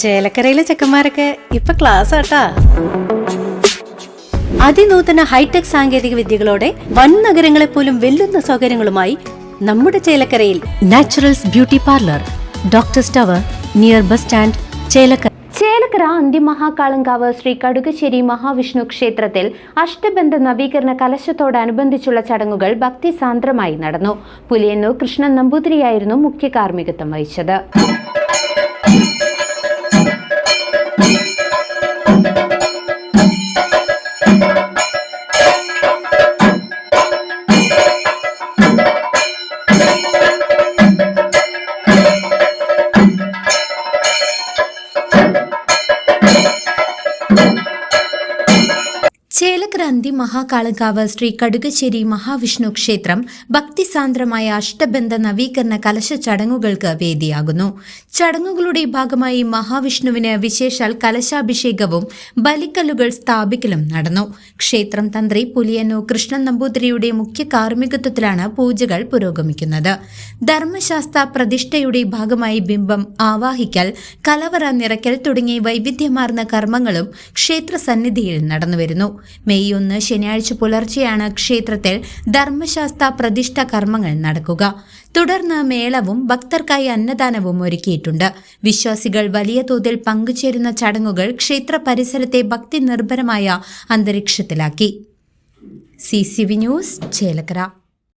ചേലക്കരയിലെ ചെക്കന്മാരൊക്കെ ഇപ്പൊ ക്ലാസ് ആട്ടാ. അതിനൂതന ഹൈടെക് സാങ്കേതിക വിദ്യകളോടെ വൻ നഗരങ്ങളെ പോലും വെല്ലുന്ന സൗകര്യങ്ങളുമായി നമ്മുടെ ചേലക്കരയിൽ naturals beauty parlour, doctors tower, near bus stand, Chelakkara. Chelakkara Anthimahakalankavu Sree Kadukassery Mahavishnu ക്ഷേത്രത്തിൽ അഷ്ടബന്ധ നവീകരണ കലശത്തോടനുബന്ധിച്ചുള്ള ചടങ്ങുകൾ ഭക്തിസാന്ദ്രമായി നടന്നു. പുലിയന്നൂർ കൃഷ്ണൻ നമ്പൂതിരിയായിരുന്നു മുഖ്യ കാർമ്മികത്വം വഹിച്ചത്. ചേലക്കര അന്തിമഹാകാളങ്കാവ് ശ്രീ കടുകശ്ശേരി മഹാവിഷ്ണു ക്ഷേത്രം ഭക്തിസാന്ദ്രമായ അഷ്ടബന്ധ നവീകരണ കലശ ചടങ്ങുകൾക്ക് വേദിയാകുന്നു. ചടങ്ങുകളുടെ ഭാഗമായി മഹാവിഷ്ണുവിന് വിശേഷാൽ കലശാഭിഷേകവും ബലിക്കല്ലുകൾ സ്ഥാപിക്കലും നടന്നു. ക്ഷേത്രം തന്ത്രി പുലിയന്നൂർ കൃഷ്ണൻ നമ്പൂതിരിയുടെ മുഖ്യ കാർമ്മികത്വത്തിലാണ് പൂജകൾ പുരോഗമിക്കുന്നത്. ധർമ്മശാസ്ത്ര പ്രതിഷ്ഠയുടെ ഭാഗമായി ബിംബം ആവാഹിക്കൽ, കലവറ നിറയ്ക്കൽ തുടങ്ങിയ വൈവിധ്യമാർന്ന കർമ്മങ്ങളും ക്ഷേത്ര സന്നിധിയിൽ നടന്നുവരുന്നു. മെയ് 1 ശനിയാഴ്ച പുലർച്ചെയാണ് ക്ഷേത്രത്തിൽ ധർമ്മശാസ്ത്ര പ്രതിഷ്ഠ കർമ്മങ്ങൾ നടക്കുക. തുടർന്ന് മേളവും ഭക്തർക്കായി അന്നദാനവും ഒരുക്കിയിട്ടുണ്ട്. വിശ്വാസികൾ വലിയ തോതിൽ പങ്കുചേരുന്ന ചടങ്ങുകൾ ക്ഷേത്ര പരിസരത്തെ ഭക്തി നിർഭരമായ അന്തരീക്ഷത്തിലാക്കി. CCV news, Chelakkara.